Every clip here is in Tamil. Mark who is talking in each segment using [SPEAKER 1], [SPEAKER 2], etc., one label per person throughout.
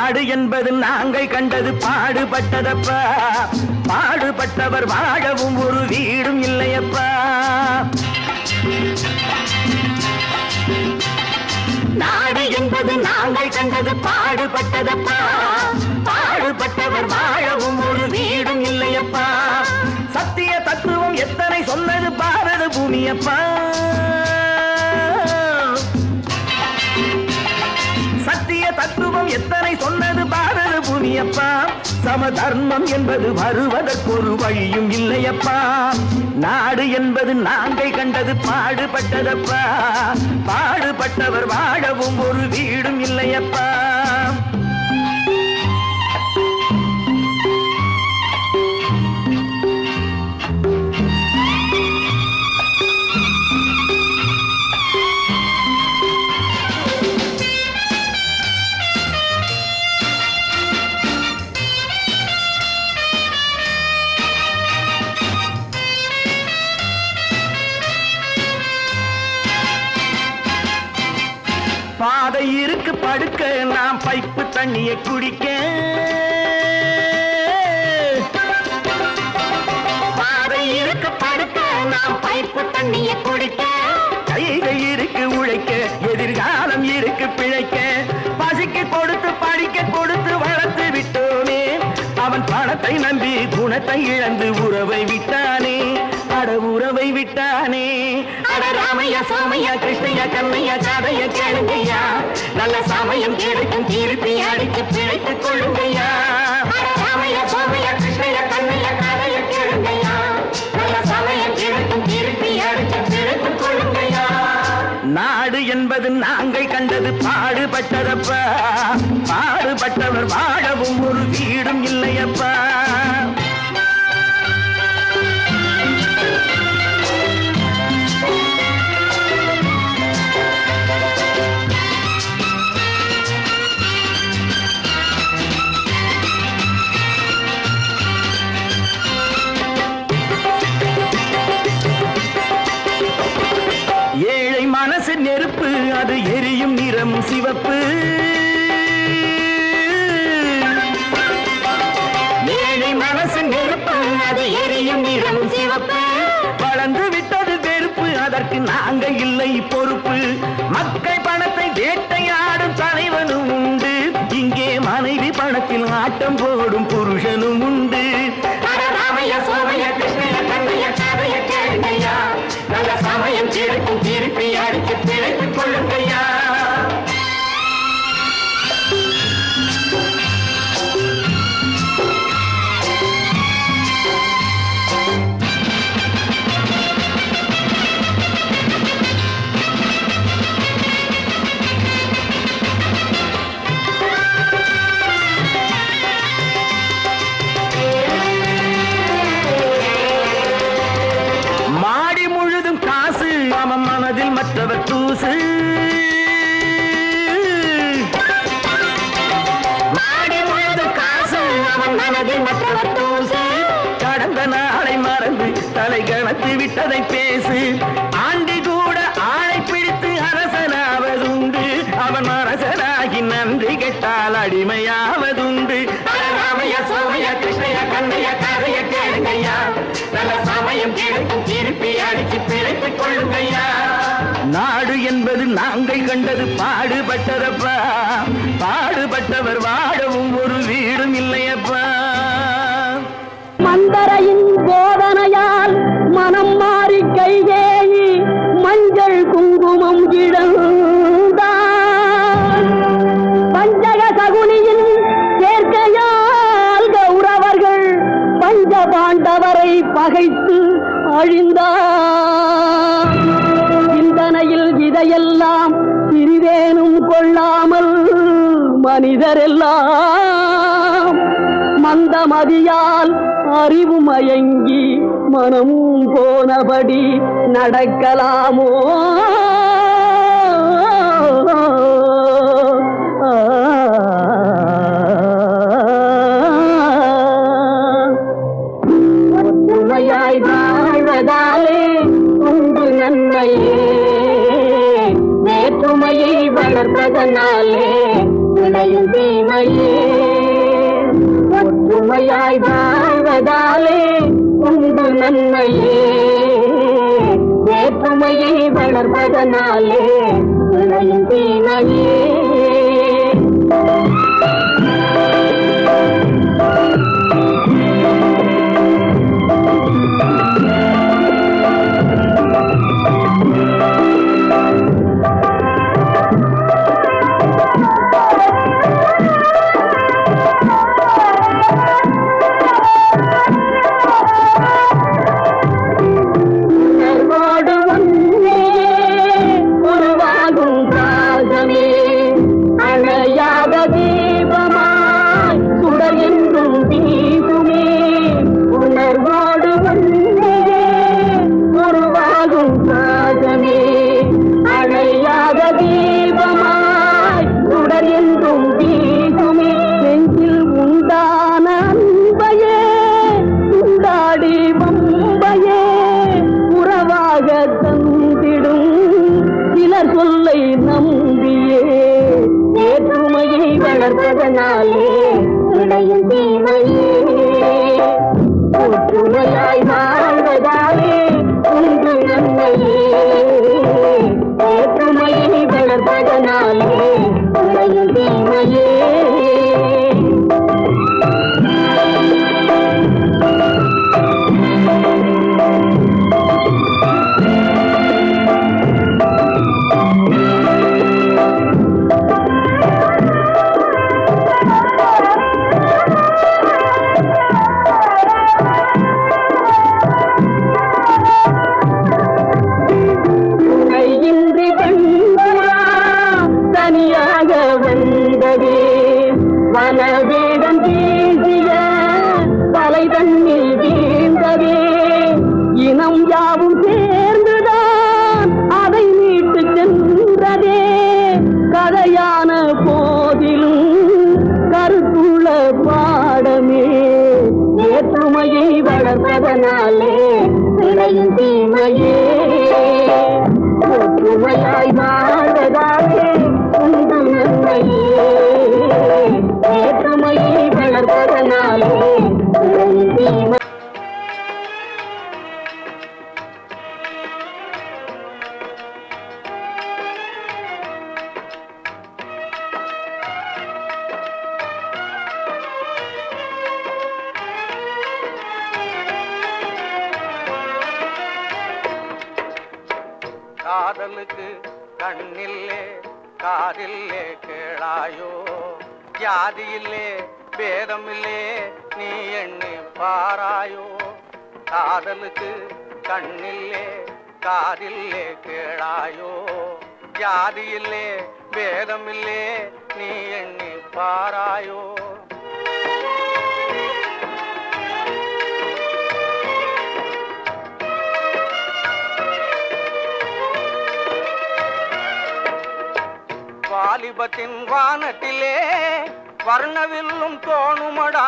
[SPEAKER 1] நாடு என்பது நாங்கள் கண்டது பாடுபட்டதப்பா, பாடுபட்டவர் வாழவும் ஒரு வீடும் இல்லையப்பா. நாடு என்பது நாங்கள் கண்டது பாடுபட்டதப்பா, பாடுபட்டவர் வாழவும் ஒரு வீடும் இல்லையப்பா. சத்திய தத்துவம் எத்தனை சொன்னது பாரத பூமியப்பா, சத்திய தத்துவம் எத்தனை சொன்னது பாரத பூமியப்பா. சம தர்மம் என்பது வருவதற்கு ஒரு வழியும் இல்லையப்பா. நாடு என்பது நாங்கள் கண்டது பாடுபட்டதப்பா, பாடுபட்டவர் வாழவும் ஒரு வீடும் இல்லையப்பா. பாதை இருக்கு படுக்க, நாம் பைப்பு தண்ணியை குடிக்க. பாதை இருக்கு படுக்க, நாம் பைப்பு தண்ணியை குடிக்க. கைகள் இருக்கு உழைக்க, எதிர்காலம் இருக்கு பிழைக்க. பசிக்கு கொடுத்து படிக்க கொடுத்து வளர்த்து விட்டோனே, அவன் பணத்தை நம்பி குணத்தை இழந்து உறவை விட்டானே, அட உறவை விட்டானே. அட ராமையா சோமையா கிருஷ்ணையா கண்ணையா கதைய கேளுங்கய்யா, நல்ல சமயம் கிடைக்கும் திருப்பி அடித்து பிழைத்துக் கொள்ளுங்கய்யா. ராமையா சோமையா கிருஷ்ணையா கண்ணையா கதைய கேளுங்கய்யா, நல்ல சமயம் கிடைக்கும் திருப்பி அடித்து பிழைத்துக் கொள்ளுங்கய்யா. நாடு என்பது நாங்கள் கண்டது பாடுபட்டதப்பா, பாடுபட்டவர் வாழவும் ஒரு வீடும் இல்லையப்பா. ஏழை மனசு நெருப்பு, அது எரியும் நிறம் சிவப்பு. ஏழை மனசு நெருப்பு, அது எரியும் நிறம் சிவப்பு. வளர்ந்து விட்டது வெறுப்பு, அதற்கு நாங்கள் இல்லை பொறுப்பு. மக்கள் பணத்தை வேட்டையாடும் தலைவனும் உண்டு, இங்கே மனைவி பணத்தில் ஆட்டம் போடும் புருஷனும் உண்டு. ராமையா சோமையா கிருஷ்ணையா கண்ணையா கதைய கேளுங்கய்யா, நல்ல சமயம் கிடைக்கும் திருப்பி அடித்து பிழைத்துக் கொள்ளுங்கய்யா. மனதில் மற்றவர் தூசு, மாடி முழுது காசு, அவன் மனதில் மற்றவர் தூசு. கடந்த நாளை மறந்து தலை கணத்து விட்டதை பேசு. ஆண்டி கூட ஆளை பிடித்து அரசனாவதுண்டு, அவன் அரசனாகி நன்றி கெட்டால் அடிமையாவதுண்டு. ராமையா சோமையா கிருஷ்ணையா கண்ணையா கதைய கேளுங்கய்யா, நல்ல சமயம் கிடைக்கும் திருப்பி அடித்து பிழைத்துக் கொள்ளுங்கய்யா. நாடு என்பது நாங்கள் கண்டது பாடுபட்டதப்பா, பாடுபட்டவர் வாழவும் ஒரு வீடும் இல்லையப்பா.
[SPEAKER 2] மந்தரையின் போதனையால் மனம் மாறி கைகேயி மஞ்சள் குங்குமம் இழந்தான். பஞ்சக சகுனியின் சேர்க்கையால் கௌரவர்கள் பஞ்ச பாண்டவரை பகைத்து அழிந்தார். சிந்தனையில் இதையெல்லாம் சிறிதேனும் கொள்ளாமல் மனிதரெல்லாம் மந்தமதியால் அறிவு மயங்கி மனம் போனபடி நடக்கலாமோ? ஒற்றுமையாய் வாழ்வதாலே உண்டு நன்மையே, வேற்றுமையை வளர்ப்பதனாலே விளையும் தீமையே ஒற்றுமையாய் வாழ்வதாலே உண்டு நன்மையே வேற்றுமையை வளர்ப்பதனாலே விளையும் தீமையே சொல்லை நம்பியே வேற்றுமையை வளர்ப்பதனாலே விளையும் தீமையே ஒற்றுமையாய் வாழ்வதாலே உண்டு நன்மையே வேற்றுமையை வளர்ப்பதனாலே விளையும் தீமையே வனவேடம் வீசிய தலை தண்ணீர் வீழ்ந்ததே இனம் யாவும் சேர்ந்துதான் அதை மீட்டு சென்றதே கதையான போதிலும் கருத்துள்ள பாடமே வேற்றுமையை வளர்ப்பதனாலே விளையும் தீமையே ஒற்றுமையாய் வாழ்வதாலே உண்டு நன்மையே வேற்றுமையை வளர்ப்பதனாலே தீமை
[SPEAKER 1] காதலுக்கு கண்ணில்லே காதில்லே கேளாயோ ஜாதியில்லே பேதமில்லே நீ எண்ணி பாராயோ காதலுக்கு கண்ணில்லே காதில்லே கேளாயோ ஜாதியில்லே பேதமில்லே நீ எண்ணி பாராயோ வாலிபத்தின் வானத்திலே வர்ணவில்லும் தோணுமடா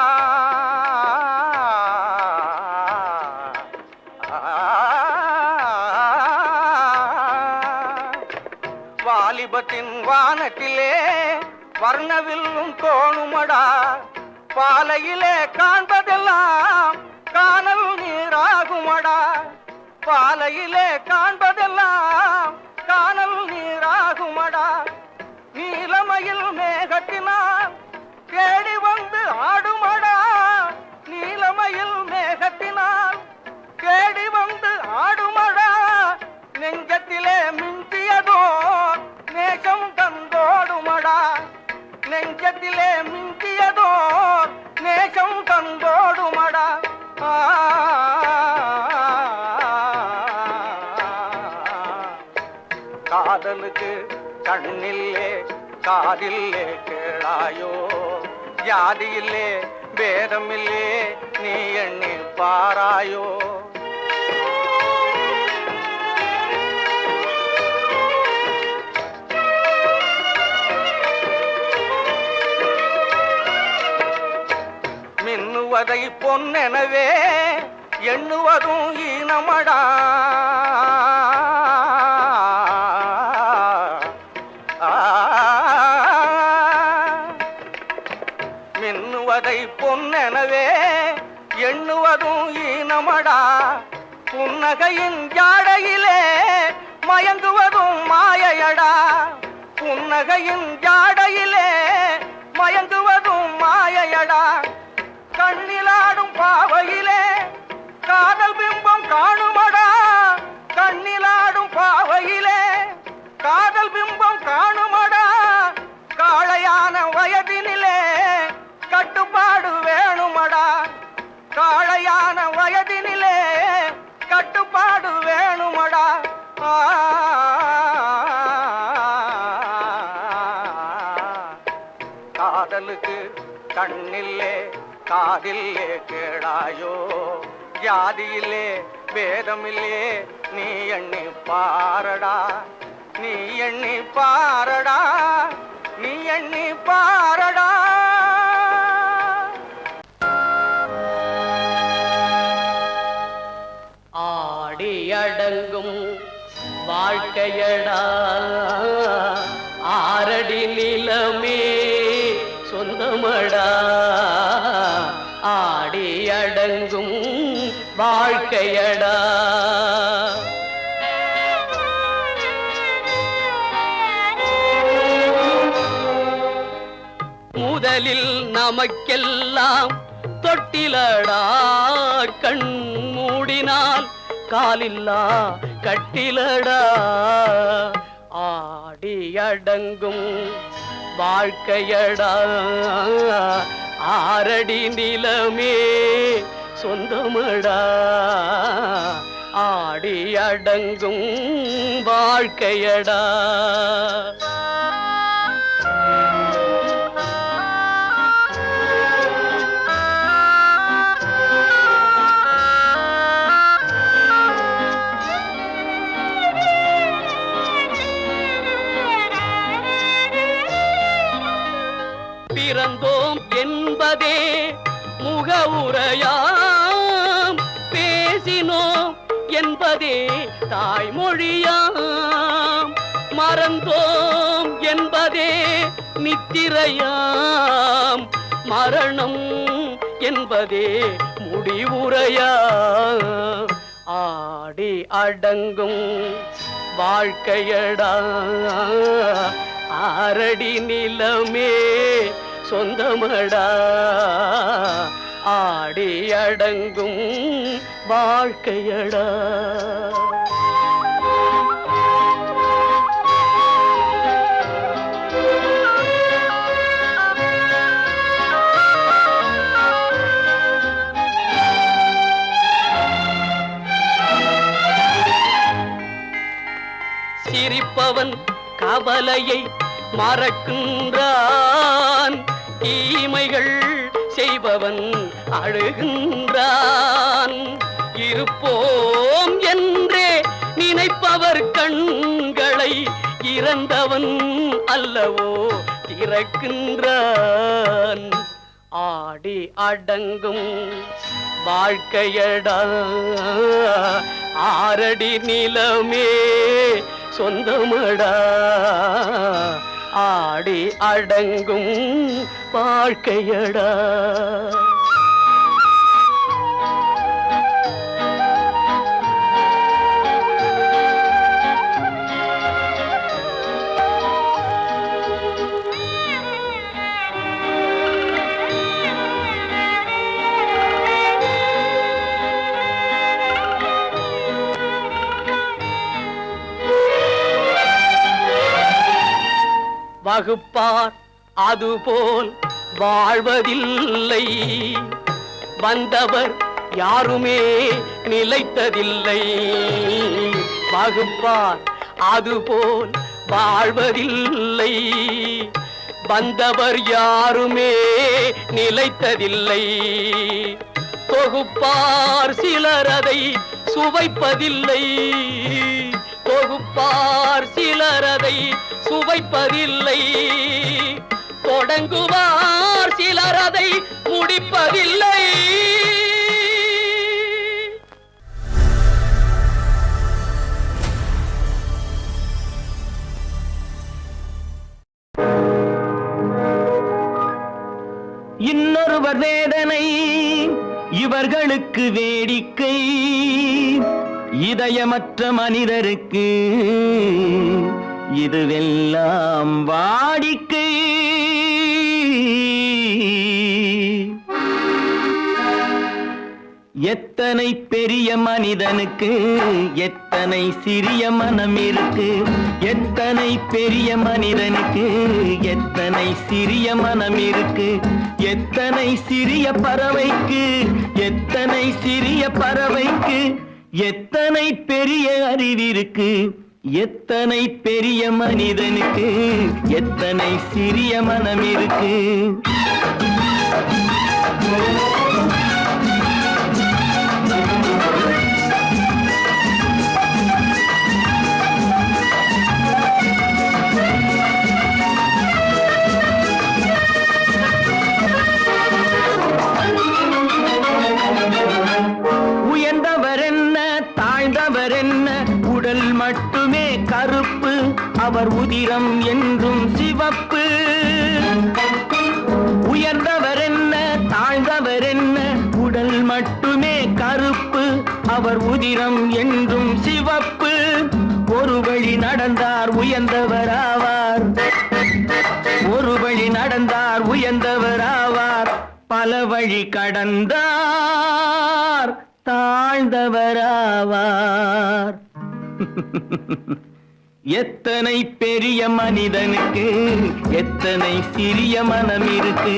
[SPEAKER 1] வாலிபத்தின் வானத்திலே வர்ணவில்லும் தோணுமடா பாலையிலே காண்பதெல்லாம் காணல் நீராகுமடா பாலையிலே காண்பதெல்லாம் காணல் நீராகுமடா நீலமயில் மேகத்தினால் தேடி வந்து ஆடுமடா நீலமயில் மேகத்தினால் தேடி வந்து ஆடுமடா நெஞ்சத்திலே மிஞ்சியதோ நேசம் தந்தோடுமடா நெஞ்சத்திலே மிஞ்சியதோ நேசம் தந்தோடுமடா காதலுக்கு கண்ணில்லே காதில்லே கேளாயோ ஜாதியில்லே பேதமில்லே நீ எண்ணி பாராயோ மின்னுவதை பொன்னெனவே எண்ணுவதும் ஈனமடா முழுவதும் ஈனமடா புன்னகையின் ஜாடையிலே மயங்குவதும் மாயையடா புன்னகையின் ஜாடையிலே மயங்குவதும் மாயையடா கண்ணிலாடும் பாவையிலே காதல் பிம்பம் காணுமடா கண்ணிலாடும் பாவையிலே காதல் பிம்பம் காணுமடா காளையான வயதினிலே கட்டுப்பாடு வேணுமடா காளையான வயதினிலே கட்டுப்பாடு வேணுமடா காதலுக்கு கண்ணில்லே காதில்லே கேளாயோ ஜாதியிலே வேதமில்லே நீ எண்ணி பாரடா நீ எண்ணி பாரடா நீ எண்ணி பாரடா
[SPEAKER 3] ஆடி அடங்கும் வாழ்க்கையடா ஆரடி நிலமே சொந்தமடா ஆடி அடங்கும் வாழ்க்கையடா முதலில் நமக்கெல்லாம் தொட்டிலடா கண் மூடினால் காலில்லா கட்டிலடா ஆடி அடங்கும் வாழ்க்கையடா ஆரடி நிலமே சொந்தமடா ஆடி அடங்கும் வாழ்க்கையடா பிறந்தோம் என்பதே முகவுரையாம் பேசினோம் என்பதே தாய்மொழியாம் மறந்தோம் என்பதே நித்திரையாம் மரணம் என்பதே முடிவுரையாம் ஆடி அடங்கும் வாழ்க்கையடா ஆரடி நிலமே சொந்தமடா ஆடி அடங்கும் வாழ்க்கையடா சிரிப்பவன் கவலையை மறக்கின்றான் தீமைகள் செய்பவன் அழுகின்றான் இருப்போம் என்றே நினைப்பவர் கண்களை இறந்தவன் அல்லவோ திறக்கின்றான் ஆடி அடங்கும் வாழ்க்கையடா ஆரடி நிலமே சொந்தமடா ஆடி அடங்கும் வாழ்க்கையடா வகுப்பார் அதுபோல் வாழ்வதில்லை வந்தவர் யாருமே நிலைத்ததில்லை வகுப்பார் அதுபோல் வாழ்வதில்லை வந்தவர் யாருமே நிலைத்ததில்லை தொகுப்பார் சிலர் அதை சுவைப்பதில்லை தொகுப்பார் சிலர் அதை சுவைப்பதில்லை தொடங்குவார் சிலர் அதை முடிப்பதில்லை
[SPEAKER 1] இன்னொருவர் வேதனை இவர்களுக்கு நமக்கு வேடிக்கை, இதயமற்ற மனிதருக்கு இதுவெல்லாம் வாடிக்கை. எத்தனை பெரிய மனிதனுக்கு எத்தனை சிறிய மனம் இருக்கு, எத்தனை பெரிய மனிதனுக்கு எத்தனை சிறிய மனம் இருக்கு, எத்தனை சிறிய பறவைக்கு எத்தனை சிறிய பறவைக்கு எத்தனை பெரிய அறிவிருக்கு, எத்தனை பெரிய மனிதனுக்கு எத்தனை சிறிய மனம் இருக்கு. உயர்ந்தவர் என்ன தாழ்ந்தவர் என்ன, உடல் மட்டுமே கருப்பு, அவர் உதிரம் என்றும் சிவப்பு. உயர்ந்தவர் என்ன தாழ்ந்தவர் என்ன, உடல் மட்டுமே கருப்பு, அவர் உதிரம் என்றும் சிவப்பு. ஒரு வழி நடந்தார் உயர்ந்தவர் ஆவார், ஒரு வழி நடந்தார் உயர்ந்தவர் ஆவார், பல வழி கடந்தார் தாழ்ந்தவர் ஆவார். எத்தனை பெரிய மனிதனுக்கு எத்தனை சிறிய மனம் இருக்கு.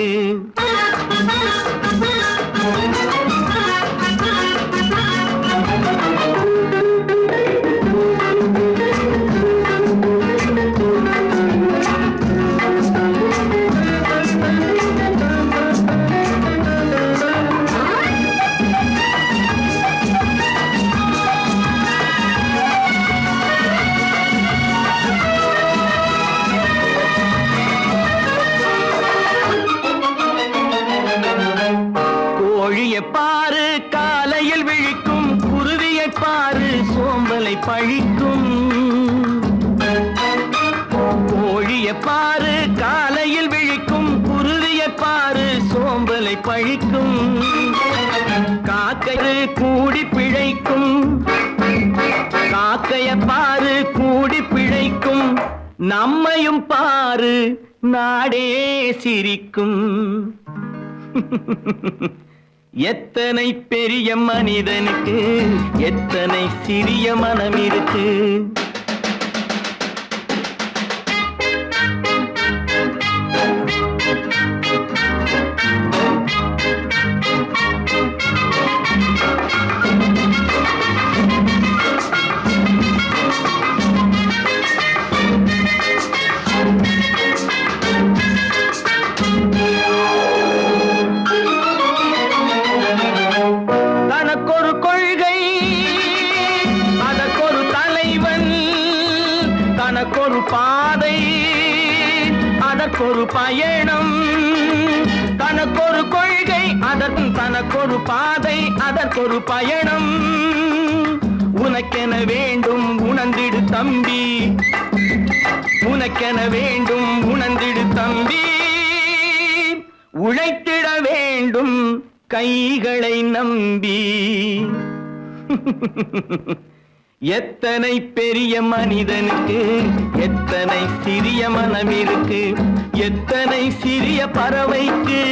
[SPEAKER 1] கோழியை பாரு காலையில் விழிக்கும், குருவியை பாரு சோம்பலை பழிக்கும். கோழியை பாரு காலையில் விழிக்கும், குருவியை பாரு சோம்பலை பழிக்கும். காக்கை கூடி பிழைக்கும், காக்கைய பாரு கூடி பிழைக்கும். நம்மையும் பாரு நாடே சிரிக்கும். எத்தனை பெரிய மனிதனுக்கு எத்தனை சிறிய மனம் இருக்கு. தனக்கொரு கொள்கை அதற்கொரு தலைவன், தனக்கொரு பாதை அதற்கொரு பயணம். தனக்கொரு கொள்கை தனக்கொரு பாதை அதற்கொரு பயணம். உனக்கென வேண்டும் உணர்ந்திடு தம்பி, உனக்கென வேண்டும் உணர்ந்திடு தம்பி. உழைத்திட வேண்டும் கைகளை நம்பி. எத்தனை பெரிய மனிதனுக்கு எத்தனை சிறிய மனம் இருக்கு, எத்தனை சிறிய பறவைக்கு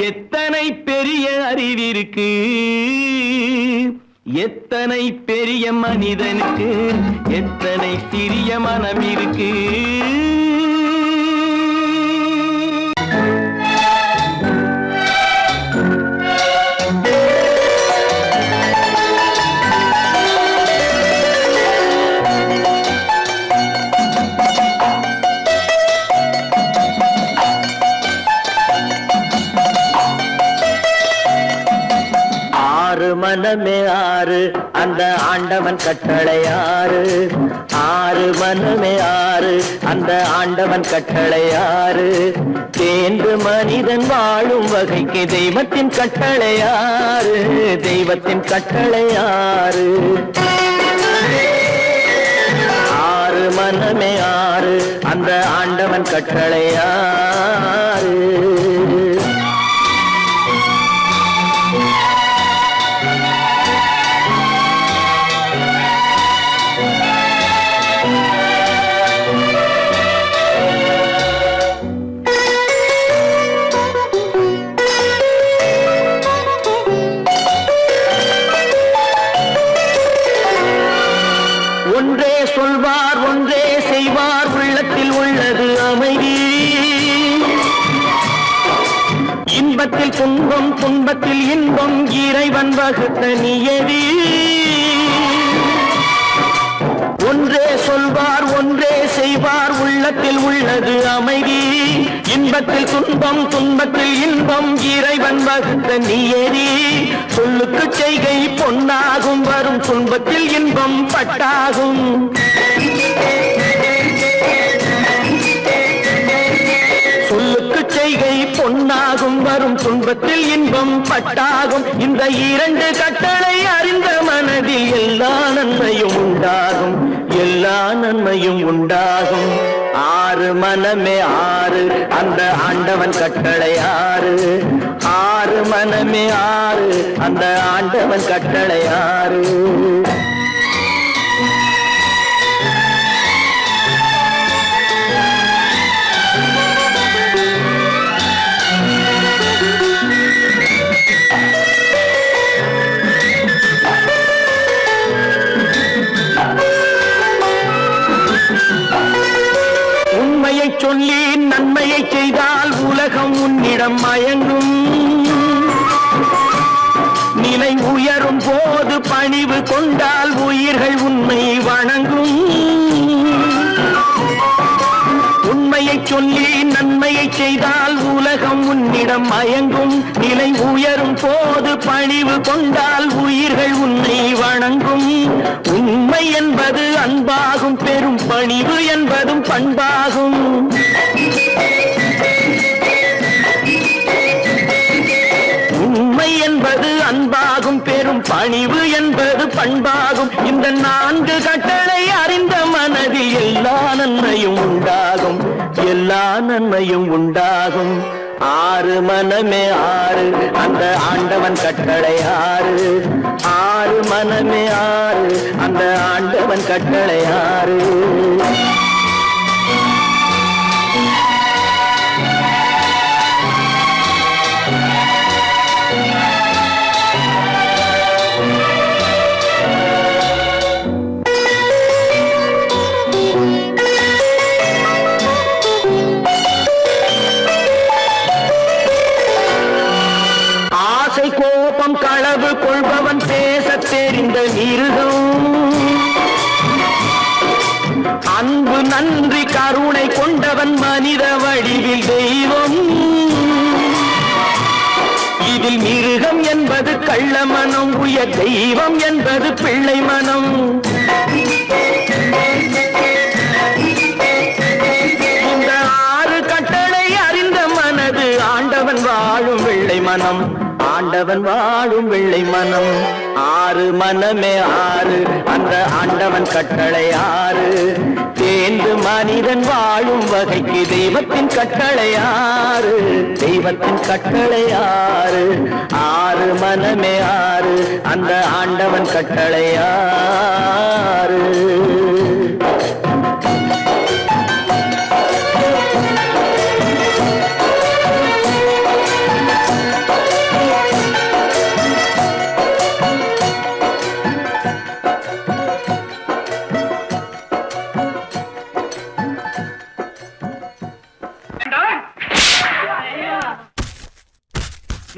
[SPEAKER 1] எத்தனை பெரிய அறிவிருக்கு. எத்தனை பெரிய மனிதனுக்கு எத்தனை சிறிய மனம் இருக்கு. மனமே ஆறு அந்த ஆண்டவன் கட்டளை ஆறு, ஆறு மனமே ஆறு அந்த ஆண்டவன் கட்டளை ஆறு. தேர்ந்து மனிதன் வாழும் வகைக்கு தெய்வத்தின் கட்டளை ஆறு, தெய்வத்தின் கட்டளை ஆறு. ஆறு மனமே ஆறு அந்த ஆண்டவன் கட்டளை ஆறு. இன்பத்தில் துன்பம் துன்பத்தில் இன்பம் இறைவன் வகுத்த நியதி ஒன்றே சொல்வார் ஒன்றே செய்வார் உள்ளத்தில் உள்ளது அமைதி இன்பத்தில் துன்பம் துன்பத்தில் இன்பம் இறைவன் வகுத்த நியதி சொல்லுக்கு செய்கை பொன்னாகும் வரும் துன்பத்தில் இன்பம் பட்டாகும் சொல்லுக்கு செய்கை பொன்னாகும் வரும் துன்பத்தில் இன்பம் பட்டாகும் இந்த இரண்டு கட்டளை அறிந்த மனதில் எல்லா நன்மையும் உண்டாகும் எல்லா நன்மையும் உண்டாகும் ஆறு மனமே ஆறு அந்த ஆண்டவன் கட்டளை ஆறு ஆறு மனமே ஆறு அந்த ஆண்டவன் கட்டளை ஆறு சொல்லி நன்மையை செய்தால் உலகம் உன்னிடம் மயங்கும் நிலை உயரும் போது பணிவு கொண்டால் உயிர்கள் உன்னை வணங்கும் உண்மையை சொல்லி நன்மையை செய்தால் உலகம் உன்னிடம் மயங்கும் நிலை உயரும் போது பணிவு கொண்டால் உயிர்கள் உன்னை வணங்கும் உண்மை என்பது அன்பாகும் பெரும் பணிவு என்பதும் பண்பாகும் உண்மை என்பது அன்பாகும் பெரும் பணிவு என்பது பண்பாகும் இந்த நான்கு கட்டளை அறிந்த மனதில் எல்லா நன்மையும் உண்டாகும் எல்லா நன்மையும் உண்டாகும் ஆறு மனமே ஆறு அந்த ஆண்டவன் கட்டளை ஆறு ஆறு மனமே ஆறு அந்த ஆண்டவன் கட்டளை ஆறு கோபம் களவு கொள்பவன் பேச தெரிந்த மிருகம் அன்பு நன்றி கருணை கொண்டவன் மனித வடிவில் தெய்வம் இதில் மிருகம் என்பது கள்ள மனம் உயர் தெய்வம் என்பது பிள்ளை மனம் இந்த ஆறு கட்டளை அறிந்த மனது ஆண்டவன் வாழும் வெள்ளை மனம் ஆண்டவன் வாழும் வெள்ளை மனம் ஆறு மனமே ஆறு அந்த ஆண்டவன் கட்டளை ஆறு தேர்ந்து மனிதன் வாழும் வகைக்கு தெய்வத்தின் கட்டளை ஆறு தெய்வத்தின் கட்டளை ஆறு ஆறு மனமே ஆறு அந்த ஆண்டவன் கட்டளை ஆறு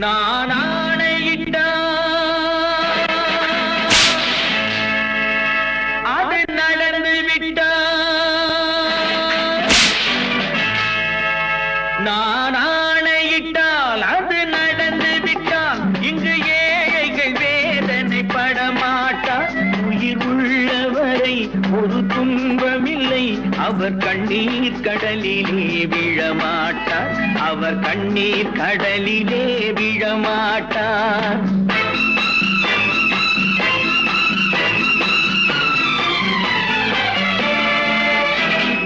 [SPEAKER 1] நான் ஆணையிட்டால் அது நடந்து விட்டால் நான் ஆணையிட்டால் அது நடந்து விட்டால் இங்கு ஏழைகள் வேதனை படமாட்டார் உயிர் உள்ளவரை ஒரு துன்பமில்லை அவர் கண்ணீர் கடலிலே விழமாட்டார் அவர் கண்ணீர் கடலிலே விழமாட்டார்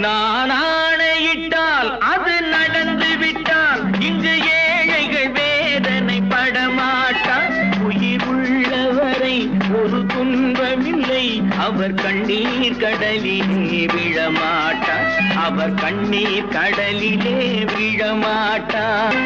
[SPEAKER 1] நான் ஆணையிட்டால் அது நடந்து விட்டால் இங்கு ஏழைகள் வேதனை படமாட்டார் உயிர் உள்ளவரை ஒரு துன்பமில்லை அவர் கண்ணீர் கடலிலே விழமாட்டார் அவர் கண்ணீர் கடலிலே விழமாட்டார்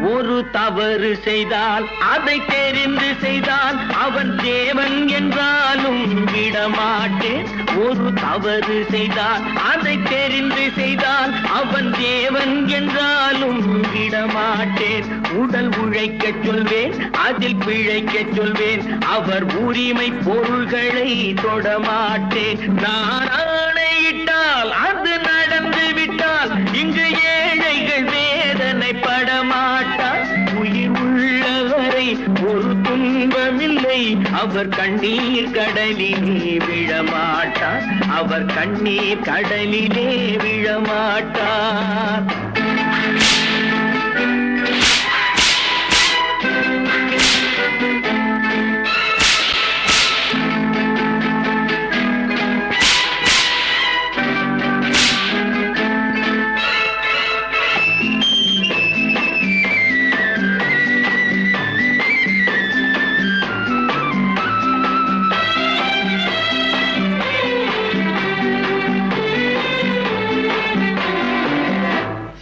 [SPEAKER 1] ஒரு தவறு தவறு செய்தால் அதை தெரிந்து செய்தால் அவன் தேவன் என்றாலும் விடமாட்டேன். ஒரு தவறு செய்தால் அதை தெரிந்து செய்தால் அவன் தேவன் என்றாலும் விடமாட்டேன். உடல் உழைக்கச் சொல்வேன், அதில் பிழைக்கச் சொல்வேன், அவர் உரிமை பொருள்களை தொடமாட்டேன். நான் ஆணையிட்டால் அது நடந்து விட்டால் இங்கு ஏழைகள் வேதனை படமாட்டார். உயிர் உள்ளவரை ஒரு துன்பமில்லை, அவர் கண்ணீர் கடலிலே விழமாட்டார். அவர் கண்ணீர் கடலிலே விழமாட்டார்.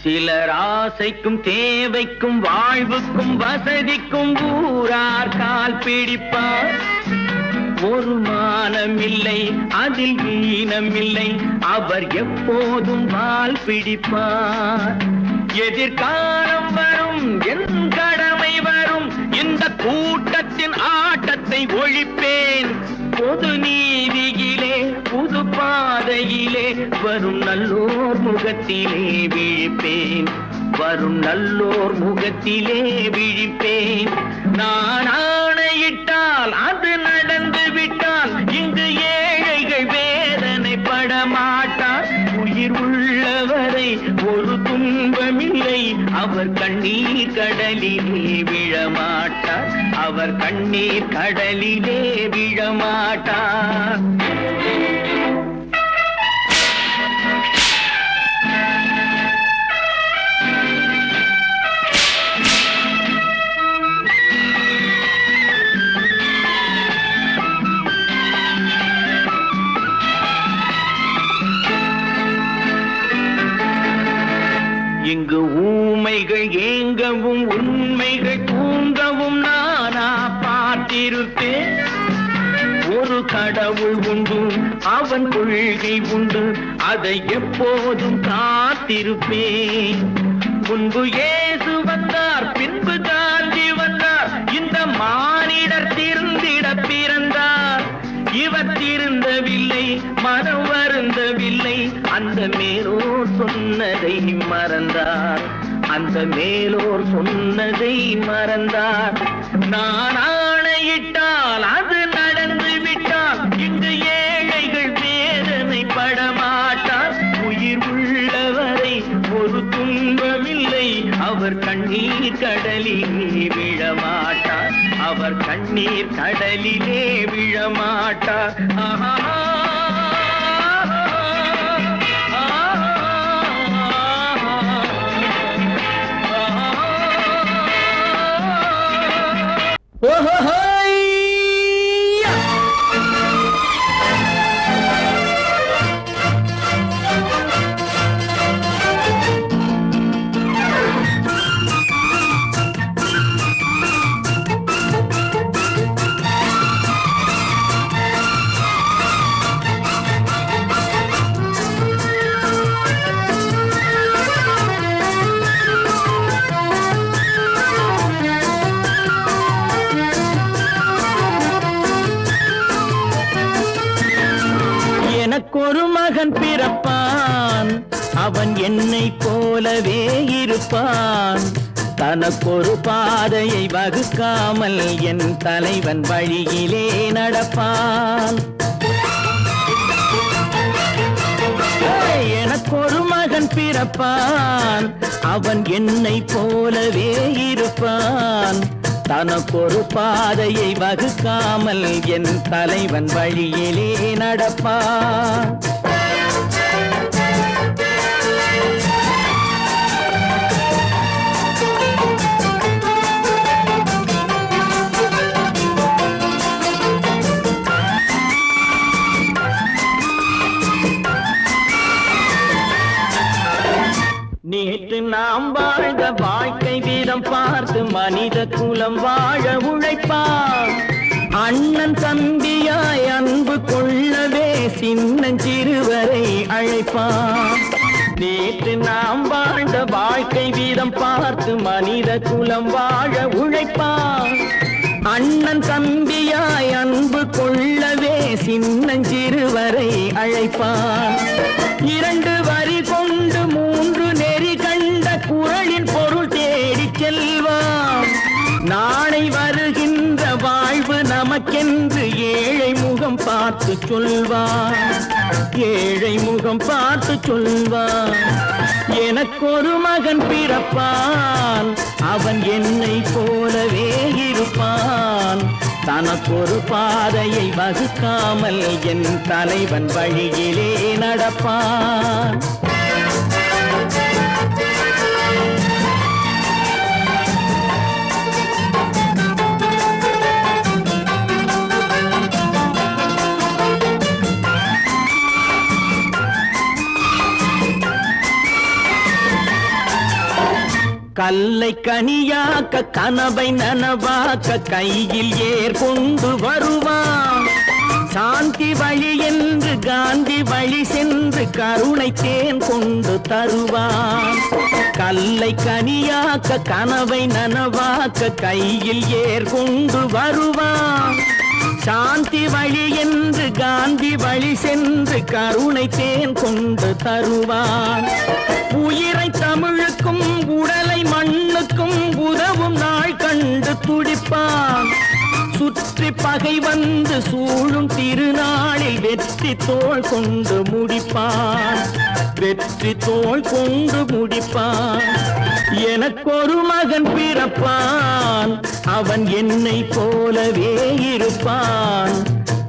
[SPEAKER 1] சிலர் ஆசைக்கும் தேவைக்கும் வாழ்வுக்கும் வசதிக்கும் ஊரார் கால் பிடிப்பார். ஒரு மானமில்லை, அதில் ஈனமில்லை, அவர் எப்போதும் வால் பிடிப்பார். எதிர்காலம் வரும், என் கடமை வரும், இந்த கூட்டத்தின் ஆட்டத்தை ஒழிப்பேன். பொது நீதியிலே புது பாதையிலே வரும் நல்லோர் முகத்திலே விழிப்பேன். வரும் நல்லோர் முகத்திலே விழிப்பேன். நான் ஆணையிட்டால் அது நடந்து விட்டால் இங்கு ஏழைகள் வேதனை படமாட்டார். உயிர் உள்ளவரை ஒரு துன்பமில்லை, அவர் கண்ணீர் கடலிலே விழமாட்டார். அவர் கண்ணீர் கடலிலே விழமாட்டார். இங்கு ஊமைகள் ஏங்கவும் உண்மைகள் தூங்கவும் நானா பார்த்திருப்பேன். ஒரு கடவுள் உண்டு, அவன் கொள்கை உண்டு, அதை எப்போதும் காத்திருப்பேன். முன்பு இயேசு வந்தார், பின்பு காந்தி வந்தார், இந்த மானிடர் திருந்திட பிறந்தார். இவர் திருந்தவில்லை, மனம் வருந்தவில்லை, அந்த மேலோர் சொன்னதை மறந்தார். அந்த மேலோர் சொன்னதை மறந்தார். நான் ஆணையிட்டால் அது நடந்து விட்டால் இங்கு ஏழைகள் வேதனை படமாட்டார். உயிர் உள்ளவரை ஒரு துன்பமில்லை, அவர் கண்ணீர் கடலிலே விழமாட்டார். அவர் கண்ணீர் கடலிலே விழமாட்டார். ஆஹா. எனக்கொரு மகன் பிறப்பான், அவன் என்னை போலவே இருப்பான். தனக்கொரு பாதையை வகுக்காமல் என் தலைவன் வழியிலே நடப்பான். எனக்கொரு மகன் பிறப்பான், அவன் என்னை போலவே இருப்பான். தனக்கொரு பாதையை வகுக்காமல் என் தலைவன் வழியிலே நடப்பான். நேற்று நாம் வாழ்ந்த வாழ்க்கை வீதம் பார்த்து மனித குலம் வாழ உழைப்பான். அண்ணன் தம்பியாய் அன்பு கொள்ளவே சின்னஞ்சிறுவரை அழைப்பான். நேற்று நாம் வாழ்ந்த வாழ்க்கை வீதம் பார்த்து மனித குலம் வாழ உழைப்பான். அண்ணன் தம்பியாய் அன்பு கொள்ளவே சின்னஞ்சிறுவரை அழைப்பான். 2 வரி கொண்டு 3 நெறி கண்ட குறளின் பொருள் தேடி செல்வான். நாளை வருகின்ற வாழ்வு நமக்கென்று ஏழை முகம் பார்த்து சொல்வான். ஏழை முகம் பார்த்து சொல்வான். எனக்கொரு மகன் பிறப்பான், அவன் என்னை போலவே இருப்பான். தனக்கொரு பாதையை வகுக்காமல் என் தலைவன் வழியிலே நடப்பான். கல்லை கனியாக்க கனவை நனவாக்க கையில் ஏர் கொண்டு வருவான். சாந்தி வழி என்று காந்தி வழி சென்று கருணை தேன் கொண்டு தருவான். கல்லை கனியாக்க கனவை நனவாக்க கையில் ஏர் கொண்டு வருவான். சாந்தி வழி என்று காந்தி வழி சென்று கருணை தேன் கொண்டு தருவான். உயிரை தமிழுக்கும் உடலை மண்ணுக்கும் உதவும் நாள் கண்டு துடிப்பான். சுற்றி பகை வந்து சூழும் திருநாளில் வெற்றி தோள் கொண்டு முடிப்பான். வெற்றி தோள் கொண்டு முடிப்பான். எனக்கொரு மகன் பிறப்பான், அவன் என்னை போலவே இருப்பான்.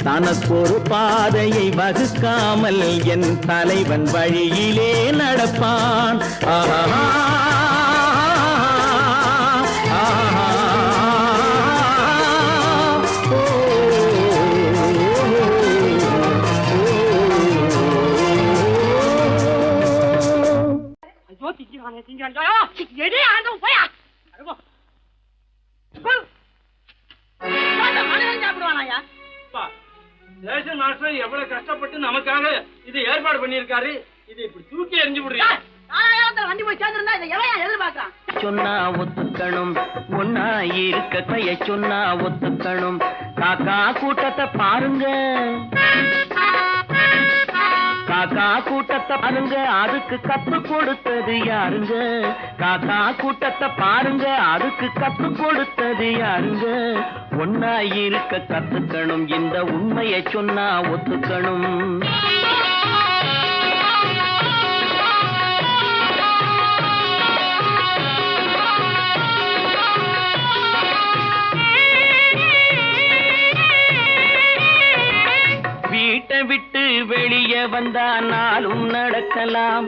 [SPEAKER 1] தனக்கொரு பாதையை வகுக்காமல் என் தலைவன் வழியிலே நடப்பான். ஆஹா
[SPEAKER 4] ரேஷன் மாஸ்டர் எவ்வளவு கஷ்டப்பட்டு நமக்காக இது ஏற்பாடு பண்ணிருக்காரு. இது இப்படி தூக்கி எறிஞ்சு விடுறீங்க.
[SPEAKER 2] வண்டி போய் சேர்ந்திருந்தா இதை எவன் எதிர்பார்க்கறான்?
[SPEAKER 1] சொன்னா ஒத்துக்கணும், ஒன்னா இருக்க கைய சொன்னா ஒத்துக்கணும். காக்கா கூட்டத்தை பாருங்க, காக்கா கூட்டத்தை பாருங்க, அதுக்கு கத்து கொடுத்தது யாருங்க? காக்கா கூட்டத்தை பாருங்க, அதுக்கு கத்து கொடுத்தது யாருங்க? ஒன்னா இருக்க கத்துக்கணும், இந்த உண்மையை சொன்னா ஒத்துக்கணும். வீட்டை விட்டு வெளியே வந்தா நாளும் நடக்கலாம்,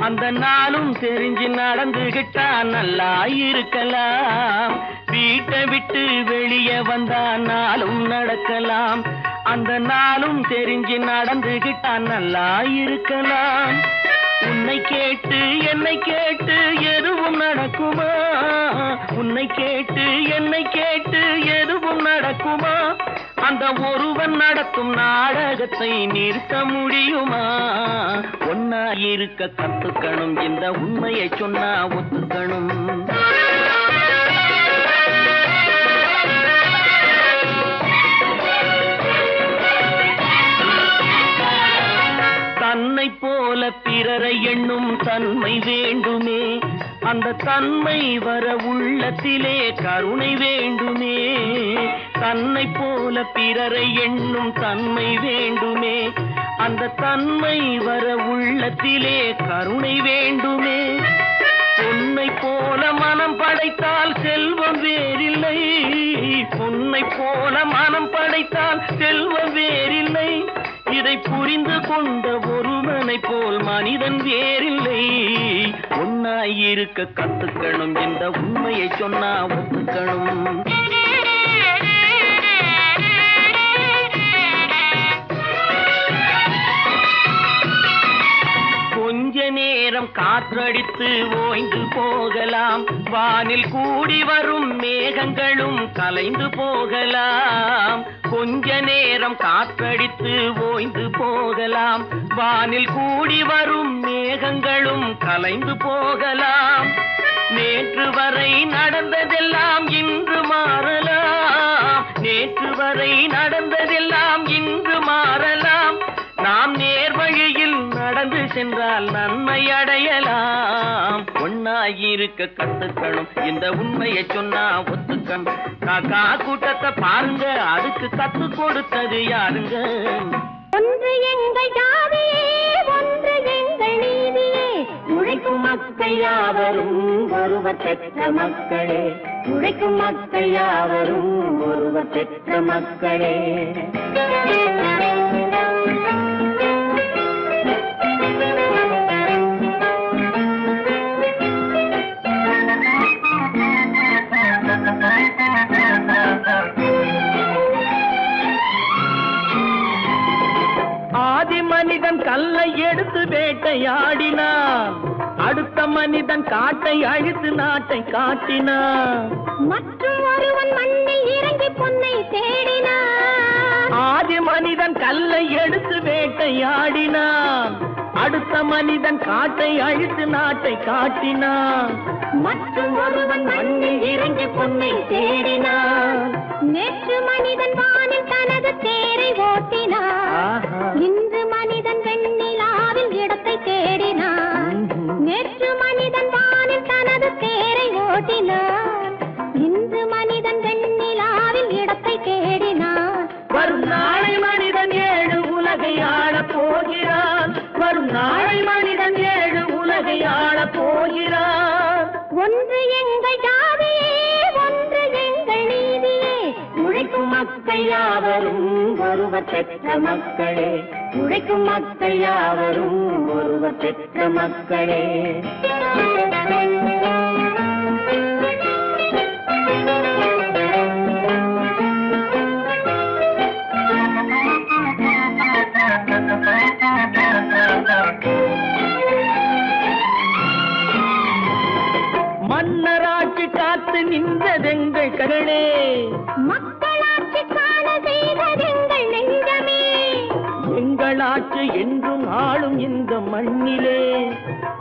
[SPEAKER 1] அந்த நாளும் தெரிஞ்சு நடந்துகிட்டா நல்லா இருக்கலாம். வீட்டை விட்டு வெளியே வந்தா நாளும் நடக்கலாம், அந்த நாளும் தெரிஞ்சு நடந்துகிட்டா நல்லா இருக்கலாம். உன்னை கேட்டு என்னை கேட்டு எதுவும் நடக்குமா? உன்னை கேட்டு என்னை கேட்டு எதுவும் நடக்குமா? அந்த ஒருவன் நடத்தும் நாடகத்தை நிறுத்த முடியுமா? ஒன்னா இருக்க கத்துக்கணும், இந்த உண்மையை சொன்னா ஒத்துக்கணும். தன்னை போல பிறரை எண்ணும் தன்மை வேண்டுமே, அந்த தன்மை வர உள்ளத்திலே கருணை வேண்டுமே. தன்னை போல பிறரை எண்ணும் தன்மை வேண்டுமே, அந்த தன்மை வர உள்ளத்திலே கருணை வேண்டுமே. பொன்னை போல மனம் படைத்தால் செல்வம் வேறில்லை, பொன்னை போல மனம் படைத்தால் செல்வம் வேறில்லை. இதை புரிந்து கொண்ட ஒருவனை போல் மனிதன் வேறில்லை. ஒன்னாய் இருக்க கத்துக்கணும், இந்த உண்மையை சொன்னா ஒத்துக்கணும். கொஞ்ச நேரம்
[SPEAKER 3] நேரம் காற்றடித்து ஓய்ந்து போகலாம், வானில் கூடி வரும் மேகங்களும் கலைந்து போகலாம். கொஞ்ச நேரம் காற்றடித்து ஓய்ந்து போகலாம், வானில் கூடி வரும் மேகங்களும் கலைந்து போகலாம். நேற்று வரை நடந்ததெல்லாம் இன்று மாறலாம், நேற்று வரை நடந்ததெல்லாம் இன்று மாறலாம். நாம் நேர் வழியில் நடந்து சென்றால் நன்மை அடையலாம். ஒன்னாயிருக்க கத்துக்கணும், இந்த உண்மையை சொன்னா ஒத்துக்கணும். காக்கா கூட்டத்தை பாருங்க, அதுக்கு கத்து கொடுத்தது யாருங்க?
[SPEAKER 5] ஒன்று எங்கள் ஜாதியே, ஒன்று எங்கள் நீதியே, உழைக்கும் மக்கள் யாவரும் ஒருவர் பெற்ற மக்களே, உழைக்கும் மக்கள் யாவரும் ஒருவர் பெற்ற மக்களே.
[SPEAKER 3] ஆதி மனிதன் கல்லை எடுத்து வேட்டையாடினான், அடுத்த மனிதன் காட்டை அழித்து நாட்டை காட்டினான்.
[SPEAKER 5] மற்றும் ஒருவன் மண்ணில் இறங்கி பொன்னை தேடினான்.
[SPEAKER 3] ஆதி மனிதன் கல்லை எடுத்து வேட்டையாடினான், அடுத்த மனிதன் காட்டை அழித்து நாட்டை காட்டினான்.
[SPEAKER 5] மற்றும் ஒருவன் மண்ணில் இறங்கி பொன்னை தேடினான். நேற்று மனிதன் வானில் தனது தேரை ஓட்டினான், இன்று மனிதன் வெண்ணிலாவில் இடத்தை தேடினான். நேற்று மனிதன் வானில் தனது தேரை ஓட்டினான், இன்று மனிதன் வெண்ணிலாவில் இடத்தை தேடினான்.
[SPEAKER 3] வரும் நாளை மனிதன் ஏழு உலகை ஆளப் போகிறான், வரும் நாளை மனிதன் ஏழு உலகை ஆளப் போகிறான்.
[SPEAKER 5] ஒன்று எங்கள் ஜாதியே, ஒன்று எங்கள் நீதியே, உழைக்கும் மக்கள் யாவரும் ஒருவர் பெற்ற மக்களே, உழைக்கும் மக்கள் யாவரும் ஒருவர் பெற்ற மக்களே.
[SPEAKER 3] மன்னராட்சி காத்து நின்றதெங்கள் கரளே,
[SPEAKER 5] மக்களாட்சி காண செய்வதெங்கள் நெஞ்சமே,
[SPEAKER 3] எங்களாட்சி என்றும் ஆளும் இந்த மண்ணிலே.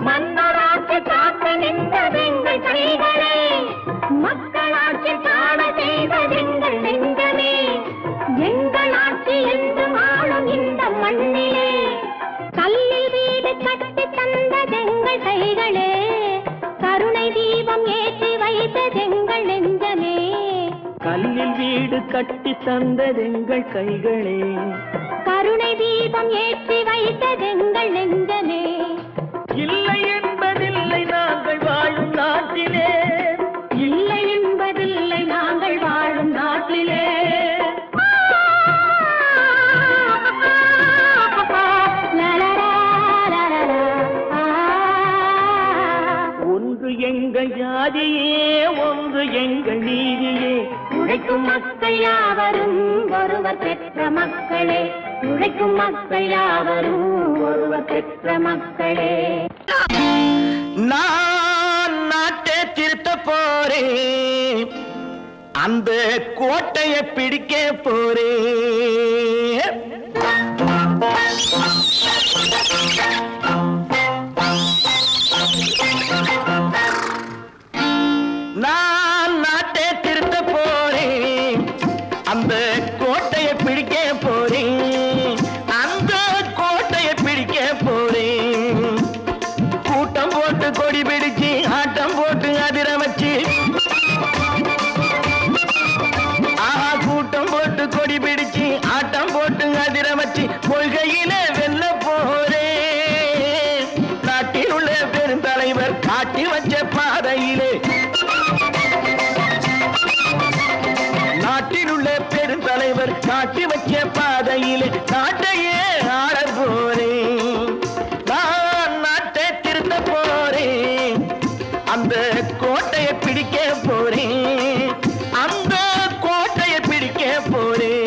[SPEAKER 5] மன்னராட்சி காத்து நின்றதெங்கள் கைகளே, மக்களாட்சி காண செய்வதெங்கள் நெஞ்சமே, எங்களாட்சி என்றும் ஆளும் இந்த மண்ணிலே. கல்லில் வீடு கட்டி தந்ததெங்கள் கைகளே, கருணை தீபம் ஏற்றி வைத்ததெங்கள் நெஞ்சமே.
[SPEAKER 3] கல்லில் வீடு கட்டி தந்ததெங்கள் கைகளே,
[SPEAKER 5] கருணை தீபம் ஏற்றி வைத்ததெங்கள் நெஞ்சமே.
[SPEAKER 3] இல்லை என்பதில்லை நாங்கள் வாழும் நாட்டிலே,
[SPEAKER 5] இல்லை என்பதில்லை நாங்கள் வாழும் நாட்டிலே.
[SPEAKER 3] ஒன்று எங்கள் ஜாதியே, ஒன்று எங்கள் நீதியே,
[SPEAKER 5] உழைக்கும் மக்கள் யாவரும் ஒருவர் பெற்ற மக்களே, உழைக்கும் மக்கள் யாவரும் ஒருவர் பெற்ற மக்களே.
[SPEAKER 1] நான் நாட்டை திருத்த போறேன், அந்த கோட்டையை பிடிக்க போறேன். நான் நாட்டை திருத்த போறேன், அந்த கோட்டையை பிடிக்க போறேன், அந்த கோட்டையை பிடிக்க போறேன். கூட்டம் போட்டு கொடி பிடிச்சு ஆட்டம் போட்டு அதிர வச்சு, கூட்டம் போட்டு கொடி பிடிச்சு ஆட்டம் போட்டு அதிர வச்சு கொள்கையில வெல்ல போறேன். நாட்டில் உள்ள பெருந்தலைவர் காட்டி வச்ச பாதையிலே, நாட்டில் உள்ள பெருந்தலைவர் காட்டி வச்ச பாதையிலே நாட்டையே ஆள போறேன். நான் நாட்டை திருத்த போறேன், அந்த கோட்டையை பிடிக்க போறேன், அந்த கோட்டையை பிடிக்க போறேன்.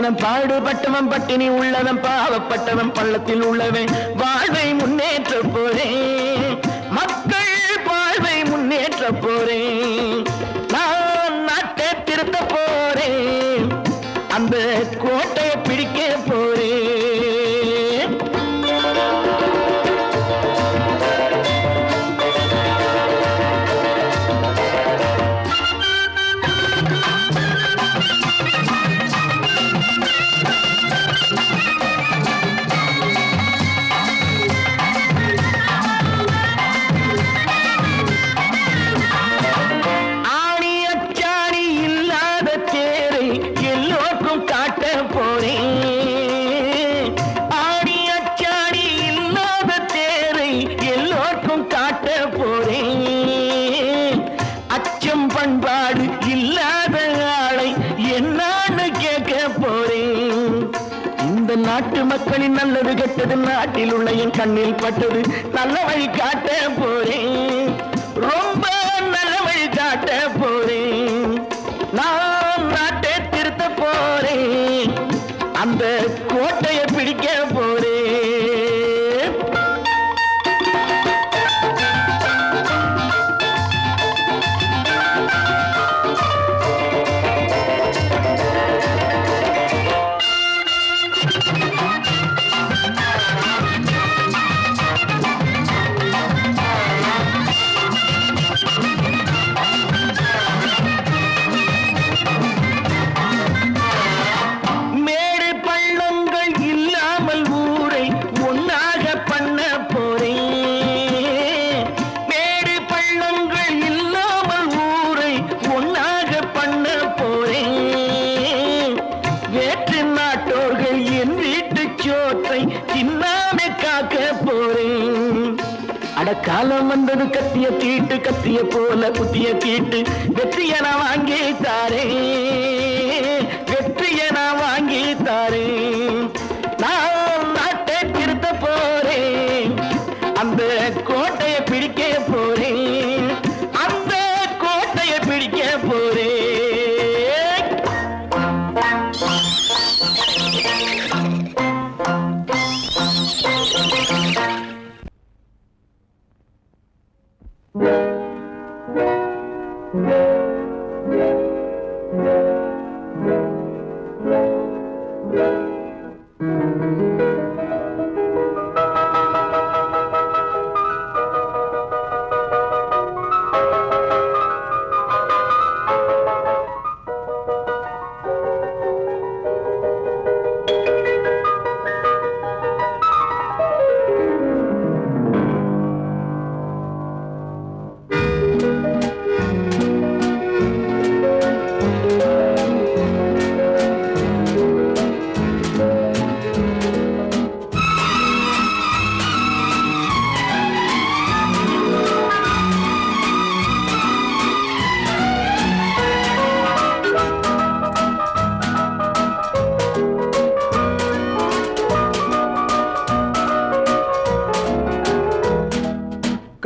[SPEAKER 1] தினம் பாடுபட்டவன் பட்டினி உள்ளவன் பாவப்பட்டவன் பள்ளத்தில் உள்ளவன் வாழ்வை முன்னேற்ற போறேன் மக்கள் வாழ்வை முன்னேற்ற போறேன் நான் நாட்டை திருத்த போறேன் அந்த கோட்டையை பிடிக்க போறேன் பண்பாடு இல்லாத ஆளை என்னான்னு கேட்க போறேன் இந்த நாட்டு மக்களின் நல்லது கெட்டது நாட்டில் உள்ள என் கண்ணில் பட்டது நல்ல வழி காட்ட போறேன் ரொம்ப நல்ல வழி காட்ட போறேன் நான் நாட்டை திருத்த போறேன் அந்த கோட்டையை பிடிக்க போறேன் காலம் வந்தது கத்திய தீட்டு கத்திய போல குத்திய தீட்டு வெற்றிய நான் வாங்கி தாரே வெற்றிய நான் வாங்கி தாரே நான் நாட்டை திருத்த போறேன் அந்த கோட்டையை பிடிக்க போறேன் அந்த கோட்டையை பிடிக்க போறேன்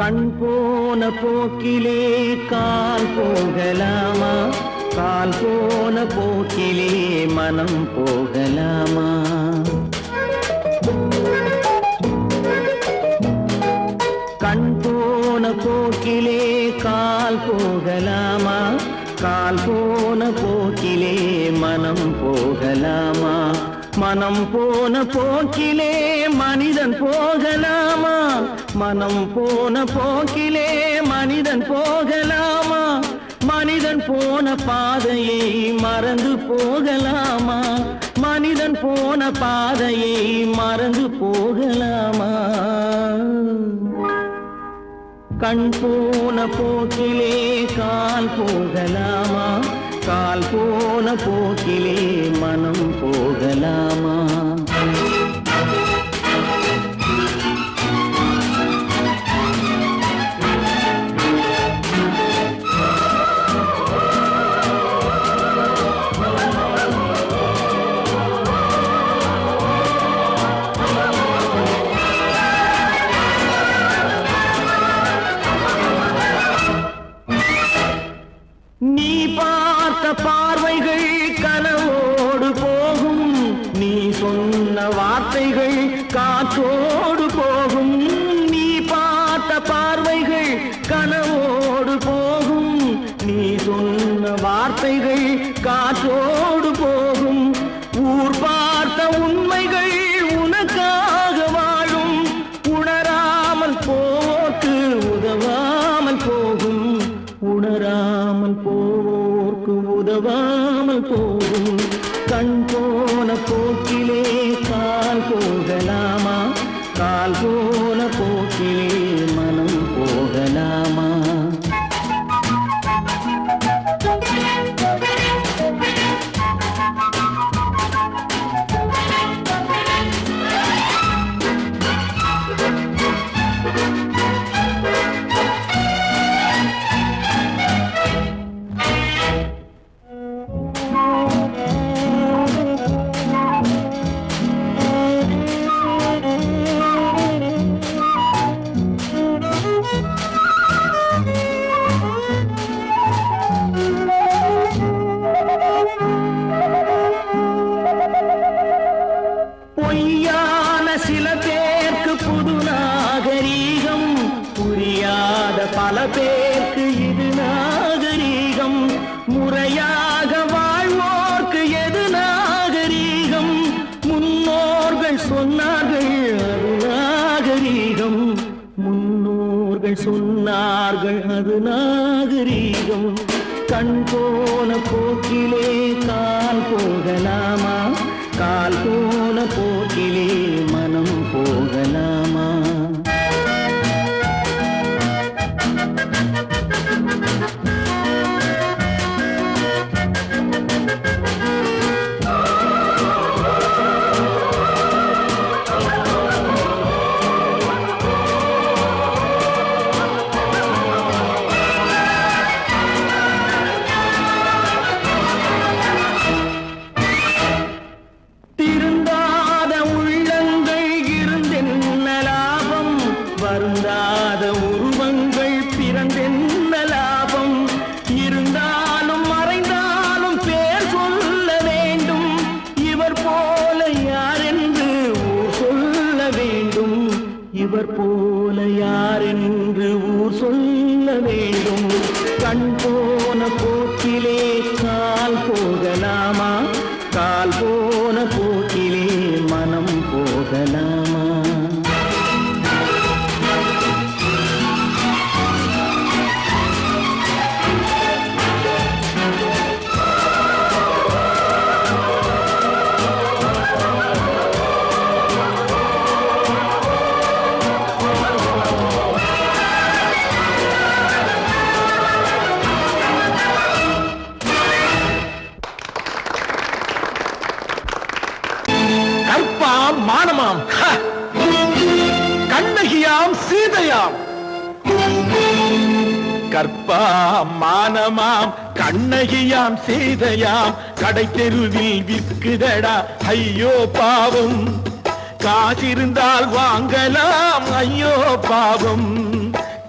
[SPEAKER 1] கண் போன போக்கிலே கால் போகலாமா கால் போன போக்கிலே மனம் போகலாமா கண் போன போக்கிலே கால் போகலாமா கால் போன போக்கிலே மனம் போகலாமா மனம் போன போக்கிலே மனிதன் போகலாமா மனம் போன போக்கிலே மனிதன் போகலாமா மனிதன் போன பாதையை மறந்து போகலாமா மனிதன் போன பாதையை மறந்து போகலாமா கண் போன போக்கிலே கால் போகலாமா கால் போன போக்கிலே மனம் போகலாமா நீ பார்த்த பார்வைகள் கனவோடு போகும் உதவாமல் போகும். கண் போன போக்கிலே கால் போகலாமா? கால் போன போக்கிலே மனம் போகலாமா? பொய்யான சில பேருக்கு புது நாகரீகம், புரியாத பல பேருக்கு இது நாகரீகம். முறையாக வாழ்வோர்க்கு எது நாகரீகம்? முன்னோர்கள் சொன்னார்கள் அது நாகரீகம். முன்னோர்கள் சொன்னார்கள் அது நாகரீகம். கண் போன போக்கிலே கால் போகலாமா? கால் போன போக்கிலே மனம் போகலாமா? திருந்தாத உள்ளங்கள் இருந்தென்ன லாபம்? வருந்தாத உருவங்கள் பிறந்தென்ன லாபம்? இருந்தாலும் மறைந்தாலும் பேர் சொல்ல வேண்டும். இவர் போல யாரென்று ஊர் சொல்ல வேண்டும். இவர் போல யாரென்று ஊர் சொல்ல வேண்டும். கண் போன போக்கிலே கால் போகலாமா? கால் போன போக்கிலே மனம் போகலாமா? கற்பாம் மானமாம், கண்ணகியாம் சீதையாம். கற்பாம் மானமாம் கண்ணகியாம் சீதையாம், கடை தெருவில் விற்குதடா ஐயோ பாவம். காசிருந்தால் வாங்கலாம் ஐயோ பாவம்.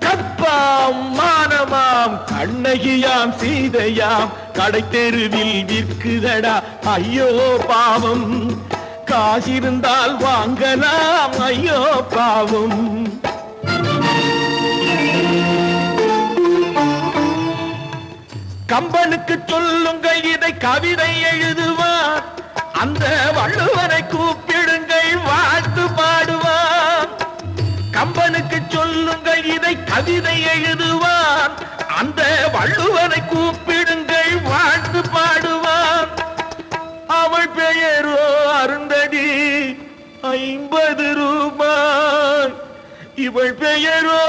[SPEAKER 1] கற்பாம் மானமாம் கண்ணகியாம் சீதையாம், கடை தெருவில் விற்குதடா ஐயோ பாவம். காசிருந்தால் வாங்கலாம் ஐயோ பாவம். கம்பனுக்கு சொல்லுங்கள் இதை கவிதை எழுதுவார். அந்த வள்ளுவரை கூப்பிடுங்கள் வாழ்த்து பாடுவார். கம்பனுக்கு சொல்லுங்கள் இதை கவிதை எழுதுவார். அந்த வள்ளுவரை கூப்பிடுங்கள் வாழ்த்து பாடுவார். அவள் பெயரோ அருந்ததி 50 ரூபாய். இவள் பெயரோ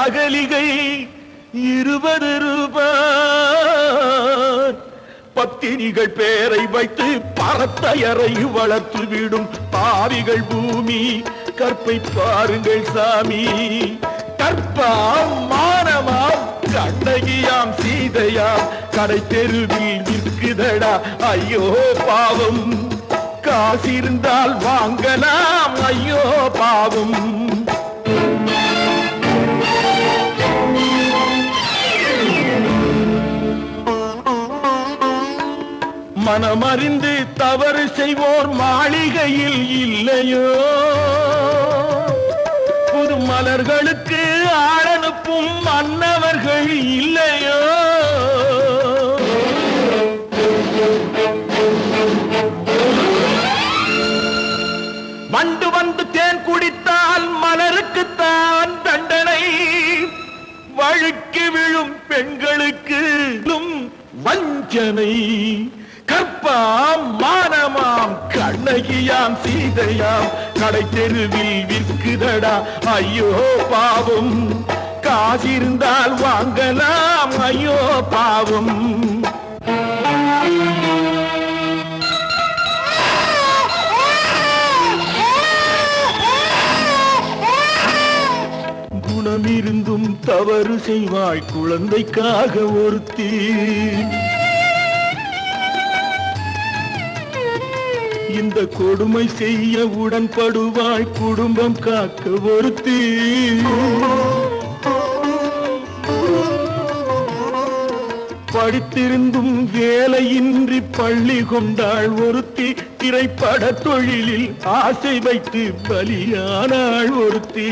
[SPEAKER 1] அகலிகை 20 ரூபாய். பத்தினிகள் பேரை வைத்து பரத்தையரை வளர்த்து விடும் பாவிகள் பூமி. கற்பை பாருங்கள் சாமி. கற்பாம் மானமாம் கண்ணகியாம் சீதையாம், கடை தெருவில் விற்குதடா ஐயோ பாவம். காசிருந்தால் வாங்கலாம் ஐயோ பாவம். மனமறிந்து தவறு செய்வோர் மாளிகையில் இல்லையோ? புது மலர்களுக்கு ஆளனுப்பும் மன்னவர்கள் இல்லையோ? வண்டு தேன் குடித்தால் மலருக்குத்தான் தண்டனை. வழுக்கி விழும் பெண்களுக்கு வஞ்சனை கற்பாம் மானமாம் கண்ணகியாம் சீதையாம் கடை தெருவில் விற்குதடா ஐயோ பாவம் காசிருந்தால் வாங்கலாம் ஐயோ பாவம் குணமிருந்தும் தவறு செய்வாய் குழந்தைக்காக ஒருத்தி இந்த கொடுமை செய்ய உடன்படுவாய் குடும்பம் காக்க ஒருத்தி படித்திருந்தும் வேலையின்றி பள்ளி கொண்டாள் ஒருத்தி திரைப்பட தொழிலில் ஆசை வைத்து பலியானாள் ஒருத்தி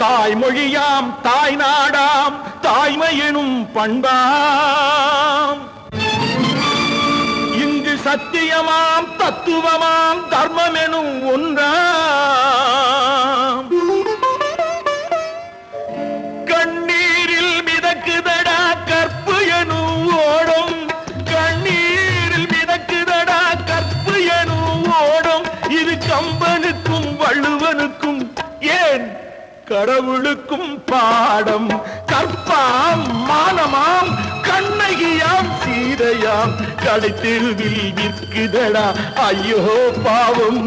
[SPEAKER 1] தாய்மொழியாம் தாய் நாடாம் தாய்மையெனும் பண்பாம் இங்கு சத்தியமாம் தத்துவமாம் தர்மமெனும் ஒன்றாம் கண்ணீரில் மிதக்குதடா கற்பு எனும் ஓடும் கண்ணீரில் மிதக்குதடா கற்பு எனும் ஓடும் இது கம்பனுக்கும் வள்ளுவனுக்கும் ஏன் கடவுளுக்கும் பாடம் கற்பாம் மானமாம் கண்ணகியாம் சீதையாம் கடை தெருவில் விற்குதடா ஐயோ பாவம்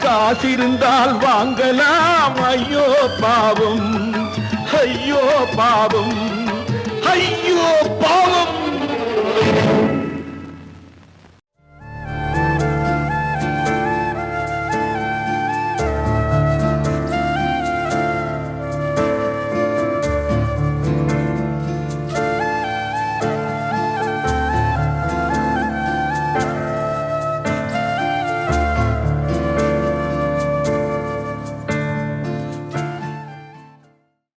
[SPEAKER 1] காசிருந்தால் வாங்கலாம் ஐயோ பாவம் ஐயோ பாவம் ஐயோ பாவம்